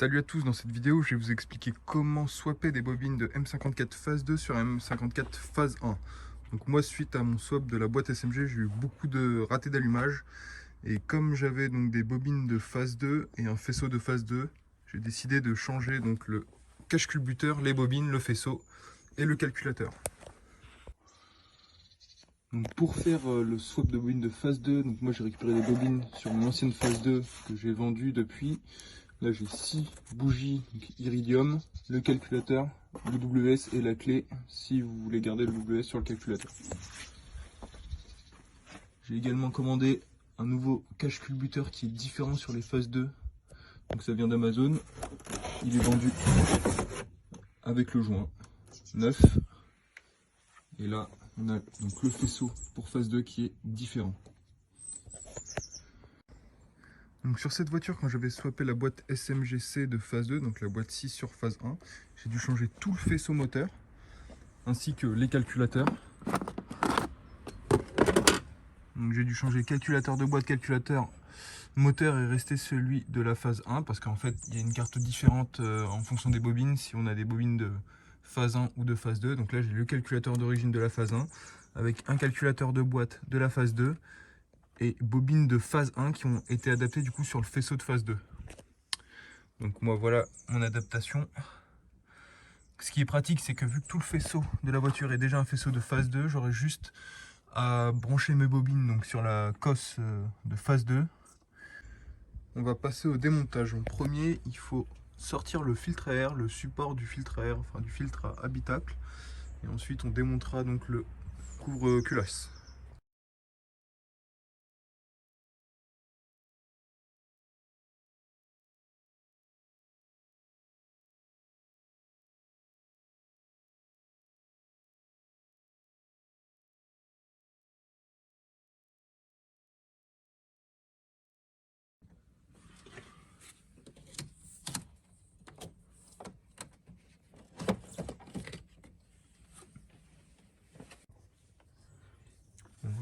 Salut à tous, dans cette vidéo je vais vous expliquer comment swapper des bobines de M54 phase 2 sur M54 phase 1. Donc moi, suite à mon swap de la boîte SMG, j'ai eu beaucoup de ratés d'allumage, et comme j'avais donc des bobines de phase 2 et un faisceau de phase 2, j'ai décidé de changer donc le cache-culbuteur, les bobines, le faisceau et le calculateur. Donc pour faire le swap de bobines de phase 2, donc moi j'ai récupéré des bobines sur mon ancienne phase 2 que j'ai vendu depuis. Là j'ai 6 bougies donc iridium, le calculateur, le WS et la clé si vous voulez garder le WS sur le calculateur. J'ai également commandé un nouveau cache-culbuteur qui est différent sur les phases 2. Donc ça vient d'Amazon. Il est vendu avec le joint neuf. Et là on a donc le faisceau pour phase 2 qui est différent. Donc sur cette voiture, quand j'avais swappé la boîte SMGC de phase 2, donc la boîte 6 sur phase 1, j'ai dû changer tout le faisceau moteur, ainsi que les calculateurs. Donc j'ai dû changer calculateur de boîte, calculateur moteur est resté celui de la phase 1, parce qu'en fait il y a une carte différente en fonction des bobines, si on a des bobines de phase 1 ou de phase 2. Donc là j'ai le calculateur d'origine de la phase 1, avec un calculateur de boîte de la phase 2, et bobines de phase 1 qui ont été adaptées du coup sur le faisceau de phase 2. Donc moi voilà mon adaptation. Ce qui est pratique, c'est que vu que tout le faisceau de la voiture est déjà un faisceau de phase 2, j'aurai juste à brancher mes bobines donc sur la cosse de phase 2. On va passer au démontage. En premier, il faut sortir le filtre à air, le support du filtre à air, enfin du filtre à habitacle. Et ensuite on démontera donc le couvre-culasse.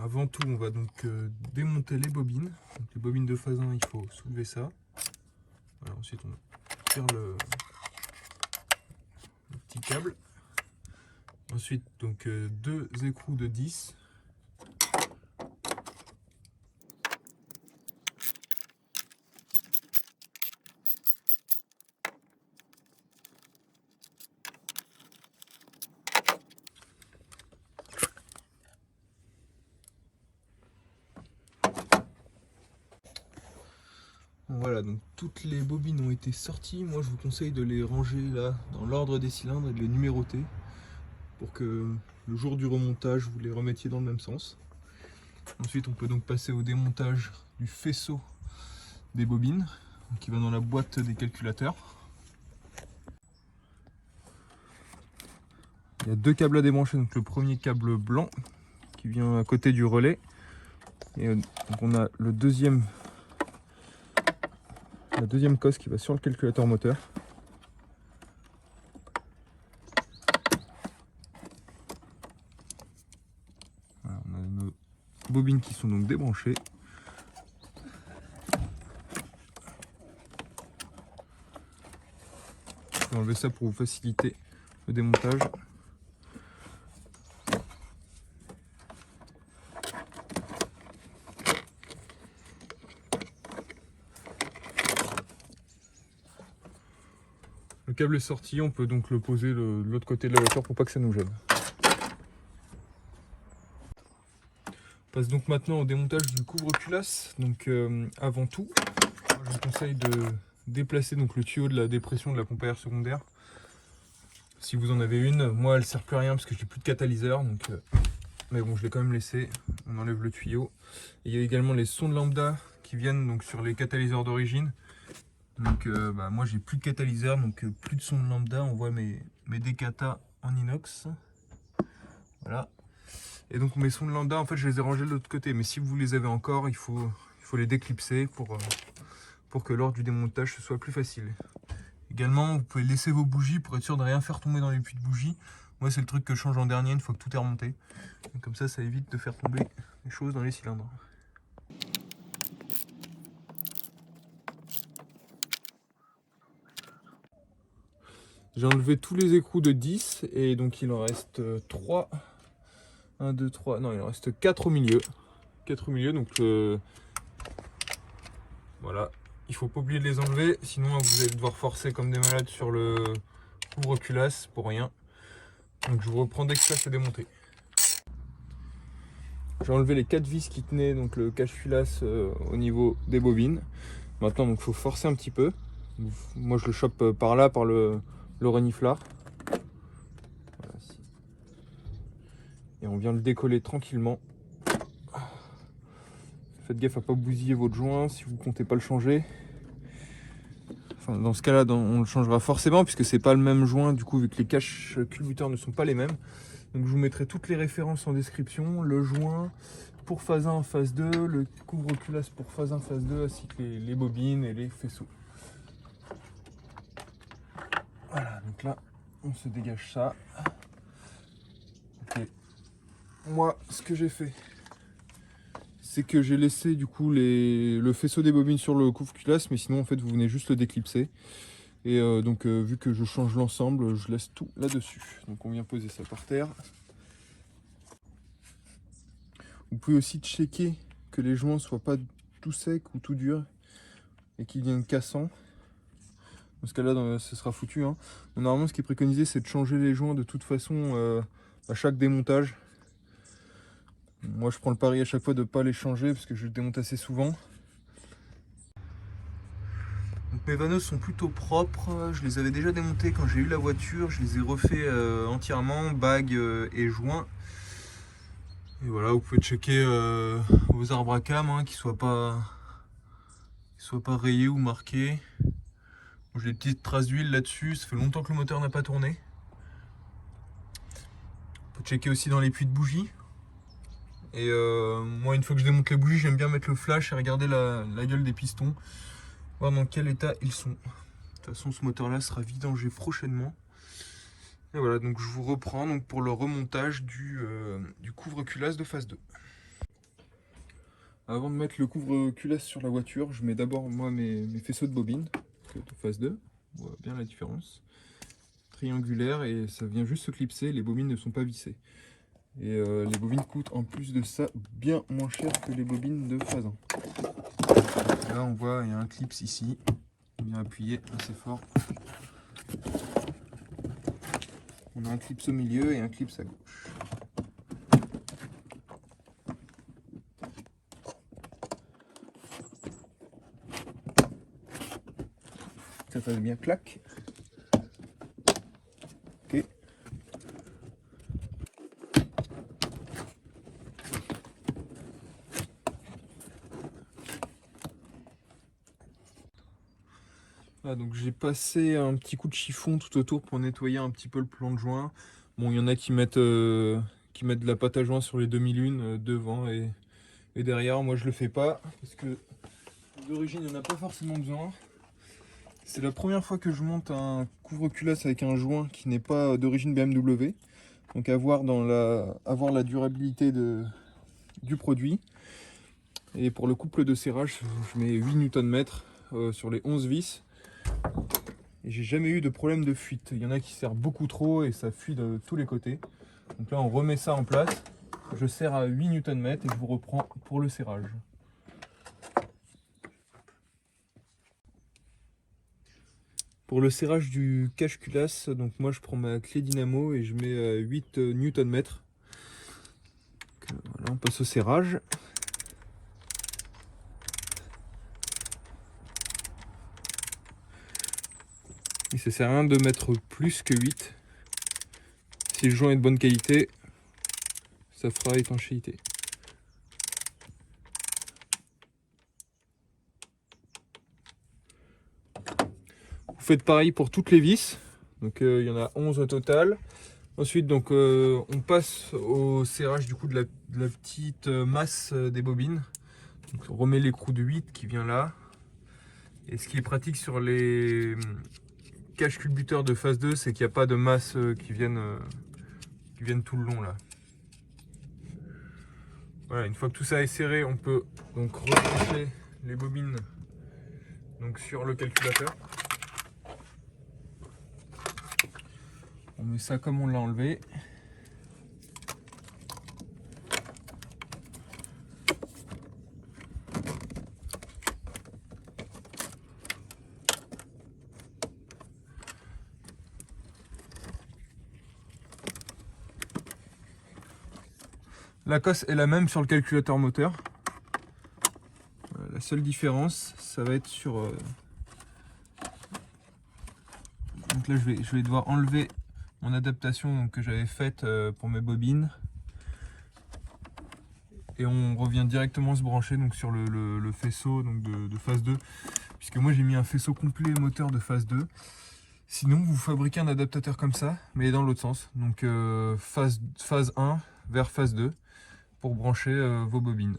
Avant tout, on va donc démonter les bobines. Donc, les bobines de phase 1, il faut soulever ça. Voilà, ensuite, on tire le petit câble. Ensuite, donc deux écrous de 10. Voilà, donc toutes les bobines ont été sorties. Moi, je vous conseille de les ranger là dans l'ordre des cylindres et de les numéroter pour que le jour du remontage, vous les remettiez dans le même sens. Ensuite, on peut donc passer au démontage du faisceau des bobines qui va dans la boîte des calculateurs. Il y a deux câbles à débrancher. Donc le premier câble blanc qui vient à côté du relais. Et donc on a la deuxième cosse qui va sur le calculateur moteur. Voilà, on a nos bobines qui sont donc débranchées. Je vais enlever ça pour vous faciliter le démontage. Le câble est sorti, on peut donc le poser de l'autre côté de la voiture pour pas que ça nous gêne. On passe donc maintenant au démontage du couvre-culasse. Donc avant tout, moi, je vous conseille de déplacer donc le tuyau de la dépression de la pompe à air secondaire. Si vous en avez une, moi elle sert plus à rien parce que j'ai plus de catalyseur, donc mais bon, je l'ai quand même laissé. On enlève le tuyau. Et il y a également les sondes lambda qui viennent donc sur les catalyseurs d'origine. Donc moi j'ai plus de catalyseur, donc plus de sonde lambda. On voit mes décata en inox. Voilà. Et donc mes sondes lambda, en fait je les ai rangées de l'autre côté. Mais si vous les avez encore, il faut les déclipser pour que lors du démontage ce soit plus facile. Également, vous pouvez laisser vos bougies pour être sûr de rien faire tomber dans les puits de bougies. Moi c'est le truc que je change en dernier une fois que tout est remonté. Et comme ça évite de faire tomber les choses dans les cylindres. J'ai enlevé tous les écrous de 10 et donc il en reste 3. 1, 2, 3. Non, il en reste 4 au milieu. 4 au milieu, donc voilà. Il faut pas oublier de les enlever, sinon vous allez devoir forcer comme des malades sur le couvre-culasse pour rien. Donc je vous reprends dès que ça c'est démonté. J'ai enlevé les 4 vis qui tenaient donc le cache-culasse au niveau des bobines. Maintenant, donc faut forcer un petit peu. Moi je le chope par là, par le reniflard. Voilà, et on vient le décoller tranquillement. Faites gaffe à pas bousiller votre joint si vous comptez pas le changer. Enfin, dans ce cas-là, on le changera forcément puisque c'est pas le même joint du coup vu que les caches culbuteurs ne sont pas les mêmes. Donc je vous mettrai toutes les références en description, le joint pour phase 1, phase 2, le couvre-culasse pour phase 1, phase 2, ainsi que les bobines et les faisceaux. Voilà, donc là, on se dégage ça. Ok. Moi, ce que j'ai fait, c'est que j'ai laissé du coup le faisceau des bobines sur le couvre-culasse, mais sinon en fait vous venez juste le déclipser. Et donc vu que je change l'ensemble, je laisse tout là-dessus. Donc on vient poser ça par terre. Vous pouvez aussi checker que les joints soient pas tout secs ou tout durs et qu'ils viennent cassants. Dans ce cas-là, ce sera foutu. Hein. Normalement, ce qui est préconisé, c'est de changer les joints de toute façon à chaque démontage. Moi, je prends le pari à chaque fois de ne pas les changer parce que je les démonte assez souvent. Donc, mes vanneaux sont plutôt propres. Je les avais déjà démontés quand j'ai eu la voiture. Je les ai refaits entièrement, bagues et joints. Et voilà, vous pouvez checker vos arbres à cam, hein, qu'ils soient pas rayés ou marqués. J'ai des petites traces d'huile là-dessus, ça fait longtemps que le moteur n'a pas tourné. On peut checker aussi dans les puits de bougies. Et moi, une fois que je démonte les bougies, j'aime bien mettre le flash et regarder la gueule des pistons, voir dans quel état ils sont. De toute façon, ce moteur-là sera vidangé prochainement. Et voilà, donc je vous reprends donc, pour le remontage du couvre-culasse de phase 2. Avant de mettre le couvre-culasse sur la voiture, je mets d'abord moi mes faisceaux de bobine de phase 2. On voit bien la différence. Triangulaire et ça vient juste se clipser, les bobines ne sont pas vissées. Et les bobines coûtent en plus de ça bien moins cher que les bobines de phase 1. Là on voit il y a un clips ici, on vient appuyer assez fort. On a un clips au milieu et un clips à gauche. Ça fait bien clac. Ok. Ah, donc j'ai passé un petit coup de chiffon tout autour pour nettoyer un petit peu le plan de joint. Bon, il y en a qui mettent de la pâte à joint sur les demi-lunes devant et derrière. Moi je le fais pas parce que d'origine il n'y en a pas forcément besoin. C'est la première fois que je monte un couvre-culasse avec un joint qui n'est pas d'origine BMW. Donc avoir la durabilité du produit. Et pour le couple de serrage, je mets 8 Nm sur les 11 vis. Et j'ai jamais eu de problème de fuite. Il y en a qui serrent beaucoup trop et ça fuit de tous les côtés. Donc là on remet ça en place. Je serre à 8 Nm et je vous reprends pour le serrage. Pour le serrage du cache-culasse, donc moi je prends ma clé dynamo et je mets 8 Nm. Voilà, on passe au serrage. Et ça sert à rien de mettre plus que 8. Si le joint est de bonne qualité, ça fera étanchéité. Vous faites pareil pour toutes les vis. Donc il y en a 11 au total. Ensuite donc on passe au serrage du coup de la petite masse des bobines. Donc, on remet l'écrou de 8 qui vient là. Et ce qui est pratique sur les cache culbuteurs de phase 2, c'est qu'il n'y a pas de masse qui viennent tout le long là. Voilà, une fois que tout ça est serré, on peut donc rebrancher les bobines donc, sur le calculateur. On met ça comme on l'a enlevé. La cosse est la même sur le calculateur moteur. Voilà, la seule différence, ça va être sur... Donc là, je vais devoir enlever mon adaptation donc, que j'avais faite pour mes bobines. Et on revient directement se brancher donc, sur le faisceau donc, de phase 2. Puisque moi, j'ai mis un faisceau complet moteur de phase 2. Sinon, vous fabriquez un adaptateur comme ça, mais dans l'autre sens. Donc phase 1 vers phase 2. Pour brancher vos bobines.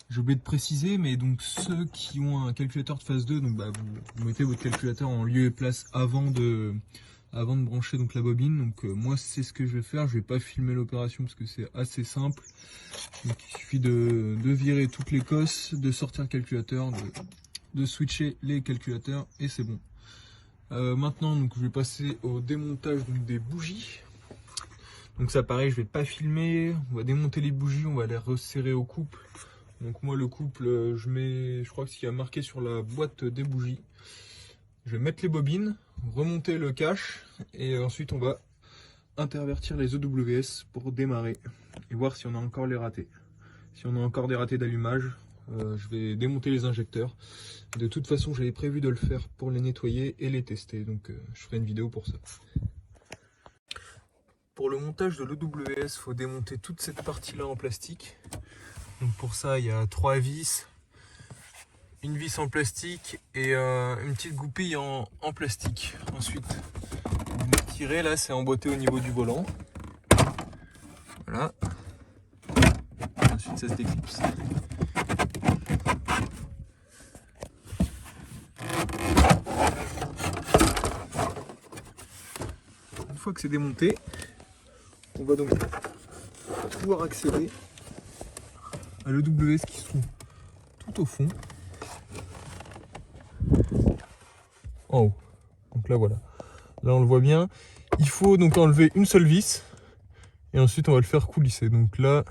J'ai oublié de préciser, mais donc ceux qui ont un calculateur de phase 2, donc vous mettez votre calculateur en lieu et place avant de brancher donc la bobine. Donc moi c'est ce que je vais faire. Je vais pas filmer l'opération parce que c'est assez simple. Donc, il suffit de virer toutes les cosses, de sortir le calculateur, de switcher les calculateurs et c'est bon. Maintenant donc je vais passer au démontage donc, des bougies. Donc ça pareil, je vais pas filmer, on va démonter les bougies, on va les resserrer au couple. Donc moi le couple, je crois que ce qu'il y a marqué sur la boîte des bougies. Je vais mettre les bobines, remonter le cache et ensuite on va intervertir les EWS pour démarrer et voir si on a encore les ratés. Si on a encore des ratés d'allumage, je vais démonter les injecteurs. De toute façon j'avais prévu de le faire pour les nettoyer et les tester, donc je ferai une vidéo pour ça. Pour le montage de l'EWS, il faut démonter toute cette partie-là en plastique. Donc pour ça, il y a 3 vis, une vis en plastique et une petite goupille en plastique. Ensuite, vous tirez, là c'est emboîté au niveau du volant. Voilà. Ensuite, ça se déclipse. Une fois que c'est démonté, on va donc pouvoir accéder à l'EWS qui se trouve tout au fond. En haut. Donc là voilà. Là on le voit bien. Il faut donc enlever une seule vis et ensuite on va le faire coulisser. Donc là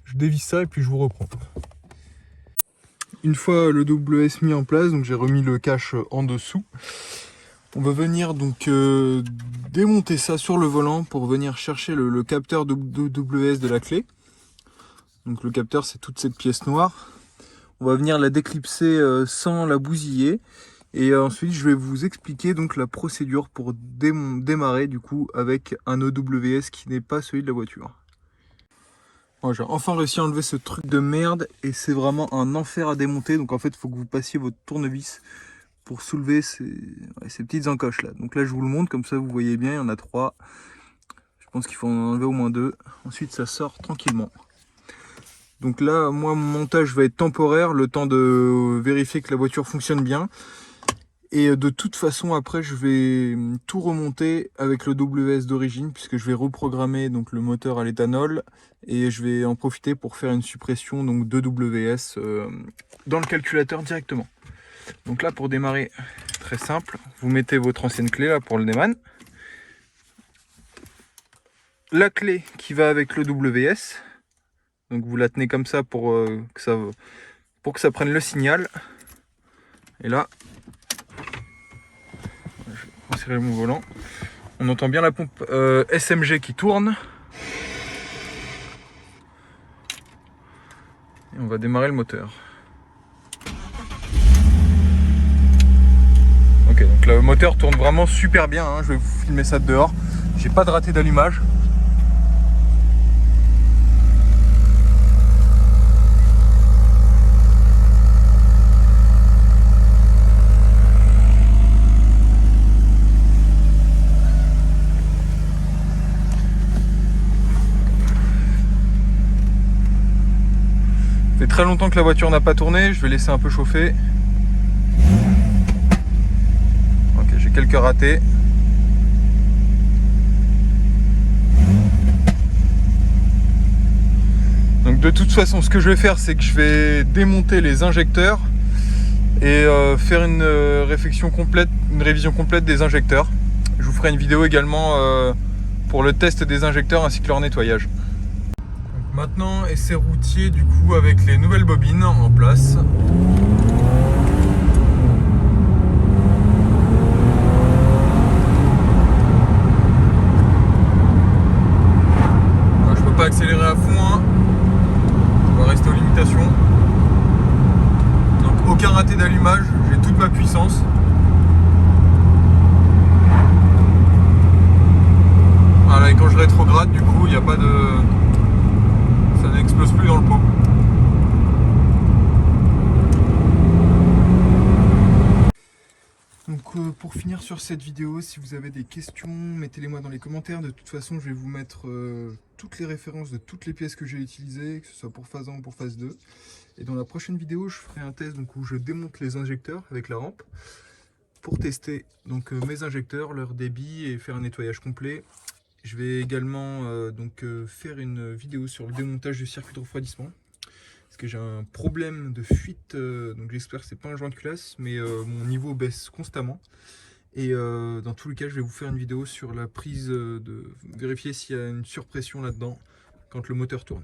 je dévisse ça et puis je vous reprends. Une fois l'EWS mis en place, donc j'ai remis le cache en dessous. On va venir donc démonter ça sur le volant pour venir chercher le capteur d'EWS de la clé. Donc le capteur c'est toute cette pièce noire. On va venir la déclipser sans la bousiller. Et ensuite je vais vous expliquer donc la procédure pour démarrer du coup avec un EWS qui n'est pas celui de la voiture. Bon, j'ai enfin réussi à enlever ce truc de merde et c'est vraiment un enfer à démonter. Donc en fait il faut que vous passiez votre tournevis pour soulever ces petites encoches là. Donc là je vous le montre, comme ça vous voyez bien, il y en a 3. Je pense qu'il faut en enlever au moins 2. Ensuite ça sort tranquillement. Donc là moi mon montage va être temporaire, le temps de vérifier que la voiture fonctionne bien. Et de toute façon après je vais tout remonter avec le WS d'origine, puisque je vais reprogrammer donc le moteur à l'éthanol et je vais en profiter pour faire une suppression donc de WS dans le calculateur directement. Donc là pour démarrer, très simple, vous mettez votre ancienne clé là pour le déman, la clé qui va avec le WS, donc vous la tenez comme ça pour que ça prenne le signal, et là je vais resserrer mon volant, on entend bien la pompe SMG qui tourne et on va démarrer le moteur. Donc le moteur tourne vraiment super bien, hein. Je vais vous filmer ça de dehors. J'ai pas de raté d'allumage. Ça fait très longtemps que la voiture n'a pas tourné, je vais laisser un peu chauffer. Quelques ratés. Donc de toute façon ce que je vais faire c'est que je vais démonter les injecteurs et faire une révision complète des injecteurs. Je vous ferai une vidéo également pour le test des injecteurs ainsi que leur nettoyage. Donc maintenant, essai routier du coup avec les nouvelles bobines en place. Alors, je peux pas accélérer à fond, hein. On va rester aux limitations. Donc aucun raté d'allumage, j'ai toute ma puissance. Voilà, et quand je rétrograde, du coup, il n'y a pas de... ça n'explose plus dans le pot. Donc pour finir sur cette vidéo, si vous avez des questions, mettez-les-moi dans les commentaires. De toute façon, je vais vous mettre toutes les références de toutes les pièces que j'ai utilisées, que ce soit pour phase 1 ou pour phase 2. Et dans la prochaine vidéo, je ferai un test donc, où je démonte les injecteurs avec la rampe pour tester donc, mes injecteurs, leur débit et faire un nettoyage complet. Je vais également faire une vidéo sur le démontage du circuit de refroidissement. Parce que j'ai un problème de fuite, donc j'espère que c'est pas un joint de culasse, mais mon niveau baisse constamment. Et dans tous les cas, je vais vous faire une vidéo sur la prise de vérifier s'il y a une surpression là-dedans quand le moteur tourne.